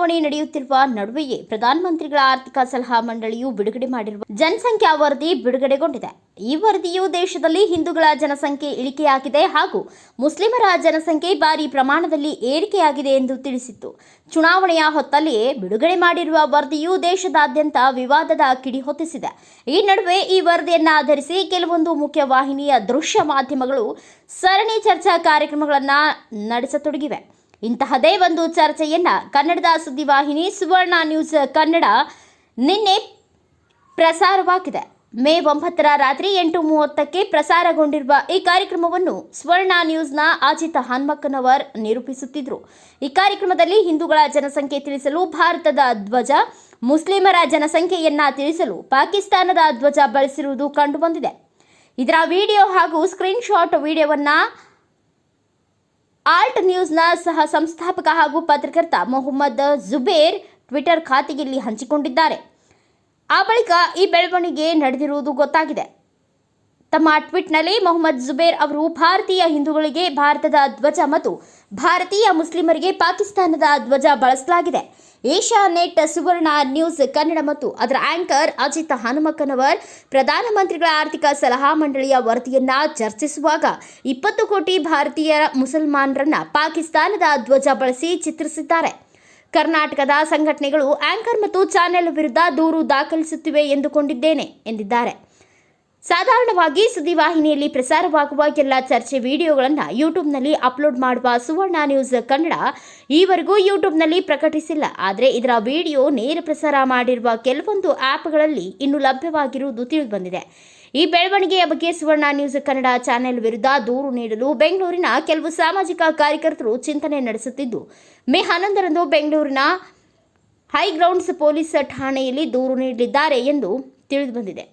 ಚುನಾವಣೆ ನಡೆಯುತ್ತಿರುವ ನಡುವೆಯೇ ಪ್ರಧಾನಮಂತ್ರಿಗಳ ಆರ್ಥಿಕ ಸಲಹಾ ಮಂಡಳಿಯು ಬಿಡುಗಡೆ ಮಾಡಿರುವ ಜನಸಂಖ್ಯಾ ವರದಿ ಬಿಡುಗಡೆಗೊಂಡಿದೆ. ಈ ವರದಿಯು ದೇಶದಲ್ಲಿ ಹಿಂದೂಗಳ ಜನಸಂಖ್ಯೆ ಇಳಿಕೆಯಾಗಿದೆ ಹಾಗೂ ಮುಸ್ಲಿಮರ ಜನಸಂಖ್ಯೆ ಭಾರಿ ಪ್ರಮಾಣದಲ್ಲಿ ಏರಿಕೆಯಾಗಿದೆ ಎಂದು ತಿಳಿಸಿತ್ತು. ಚುನಾವಣೆಯ ಹೊತ್ತಲ್ಲಿಯೇ ಬಿಡುಗಡೆ ಮಾಡಿರುವ ವರದಿಯು ದೇಶದಾದ್ಯಂತ ವಿವಾದದ ಕಿಡಿ ಹೊತ್ತಿಸಿದೆ. ಈ ನಡುವೆ ಈ ವರದಿಯನ್ನು ಆಧರಿಸಿ ಕೆಲವೊಂದು ಮುಖ್ಯವಾಹಿನಿಯ ದೃಶ್ಯ ಮಾಧ್ಯಮಗಳು ಸರಣಿ ಚರ್ಚಾ ಕಾರ್ಯಕ್ರಮಗಳನ್ನು ನಡೆಸತೊಡಗಿವೆ. ಇಂತಹದೇ ಒಂದು ಚರ್ಚೆಯನ್ನ ಕನ್ನಡದ ಸುದ್ದಿವಾಹಿನಿ ಸುವರ್ಣ ನ್ಯೂಸ್ ಕನ್ನಡ ನಿನ್ನೆ ಪ್ರಸಾರವಾಗಿದೆ. ಮೇ 9ರ ರಾತ್ರಿ 8:30ಕ್ಕೆ ಪ್ರಸಾರಗೊಂಡಿರುವ ಈ ಕಾರ್ಯಕ್ರಮವನ್ನು ಸುವರ್ಣ ನ್ಯೂಸ್ನ ಅಜಿತ್ ಹನುಮಕ್ಕನವರ್ ನಿರೂಪಿಸುತ್ತಿದ್ದರು. ಈ ಕಾರ್ಯಕ್ರಮದಲ್ಲಿ ಹಿಂದೂಗಳ ಜನಸಂಖ್ಯೆ ತಿಳಿಸಲು ಭಾರತದ ಧ್ವಜ, ಮುಸ್ಲಿಮರ ಜನಸಂಖ್ಯೆಯನ್ನ ತಿಳಿಸಲು ಪಾಕಿಸ್ತಾನದ ಧ್ವಜ ಬಳಸಿರುವುದು ಕಂಡುಬಂದಿದೆ. ಇದರ ವಿಡಿಯೋ ಹಾಗೂ ಸ್ಕ್ರೀನ್ ಶಾಟ್ ವಿಡಿಯೋವನ್ನ ಆಲ್ಟ್ ನ್ಯೂಸ್ನ ಸಹ ಸಂಸ್ಥಾಪಕ ಹಾಗೂ ಪತ್ರಕರ್ತ ಮೊಹಮ್ಮದ್ ಜುಬೇರ್ ಟ್ವಿಟರ್ ಖಾತೆಯಲ್ಲಿ ಹಂಚಿಕೊಂಡಿದ್ದಾರೆ. ಆ ಬಳಿಕ ಈ ಬೆಳವಣಿಗೆ ನಡೆದಿರುವುದು ಗೊತ್ತಾಗಿದೆ. ತಮ್ಮ ಟ್ವೀಟ್ನಲ್ಲಿ ಮೊಹಮ್ಮದ್ ಜುಬೇರ್ ಅವರು ಭಾರತೀಯ ಹಿಂದೂಗಳಿಗೆ ಭಾರತದ ಧ್ವಜ ಮತ್ತು ಭಾರತೀಯ ಮುಸ್ಲಿಮರಿಗೆ ಪಾಕಿಸ್ತಾನದ ಧ್ವಜ ಬಳಸಲಾಗಿದೆ. ಏಷ್ಯಾ ನೆಟ್ ಸುವರ್ಣ ನ್ಯೂಸ್ ಕನ್ನಡ ಮತ್ತು ಅದರ ಆಂಕರ್ ಅಜಿತ್ ಹನುಮಕ್ಕನವರ್ ಪ್ರಧಾನಮಂತ್ರಿಗಳ ಆರ್ಥಿಕ ಸಲಹಾ ಮಂಡಳಿಯ ವರದಿಯನ್ನ ಚರ್ಚಿಸುವಾಗ 20 ಕೋಟಿ ಭಾರತೀಯ ಮುಸಲ್ಮಾನರನ್ನ ಪಾಕಿಸ್ತಾನದ ಧ್ವಜ ಬಳಸಿ ಚಿತ್ರಿಸಿದ್ದಾರೆ. ಕರ್ನಾಟಕದ ಸಂಘಟನೆಗಳು ಆಂಕರ್ ಮತ್ತು ಚಾನೆಲ್ ವಿರುದ್ಧ ದೂರು ದಾಖಲಿಸುತ್ತಿವೆ ಎಂದುಕೊಂಡಿದ್ದೇನೆ ಎಂದಿದ್ದಾರೆ. ಸಾಧಾರಣವಾಗಿ ಸುದ್ದಿವಾಹಿನಿಯಲ್ಲಿ ಪ್ರಸಾರವಾಗುವ ಎಲ್ಲ ಚರ್ಚೆ ವಿಡಿಯೋಗಳನ್ನು ಯೂಟ್ಯೂಬ್ನಲ್ಲಿ ಅಪ್ಲೋಡ್ ಮಾಡುವ ಸುವರ್ಣ ನ್ಯೂಸ್ ಕನ್ನಡ ಈವರೆಗೂ ಯೂಟ್ಯೂಬ್ನಲ್ಲಿ ಪ್ರಕಟಿಸಿಲ್ಲ. ಆದರೆ ಇದರ ವಿಡಿಯೋ ನೇರ ಪ್ರಸಾರ ಮಾಡಿರುವ ಕೆಲವೊಂದು ಆ್ಯಪ್ಗಳಲ್ಲಿ ಇನ್ನೂ ಲಭ್ಯವಾಗಿರುವುದು ತಿಳಿದುಬಂದಿದೆ. ಈ ಬೆಳವಣಿಗೆಯ ಬಗ್ಗೆ ಸುವರ್ಣ ನ್ಯೂಸ್ ಕನ್ನಡ ಚಾನೆಲ್ ವಿರುದ್ಧ ದೂರು ನೀಡಲು ಬೆಂಗಳೂರಿನ ಕೆಲವು ಸಾಮಾಜಿಕ ಕಾರ್ಯಕರ್ತರು ಚಿಂತನೆ ನಡೆಸುತ್ತಿದ್ದು, ಮೇ 11ರಂದು ಬೆಂಗಳೂರಿನ ಹೈಗ್ರೌಂಡ್ಸ್ ಪೊಲೀಸ್ ಠಾಣೆಯಲ್ಲಿ ದೂರು ನೀಡಲಿದ್ದಾರೆ ಎಂದು ತಿಳಿದುಬಂದಿದೆ.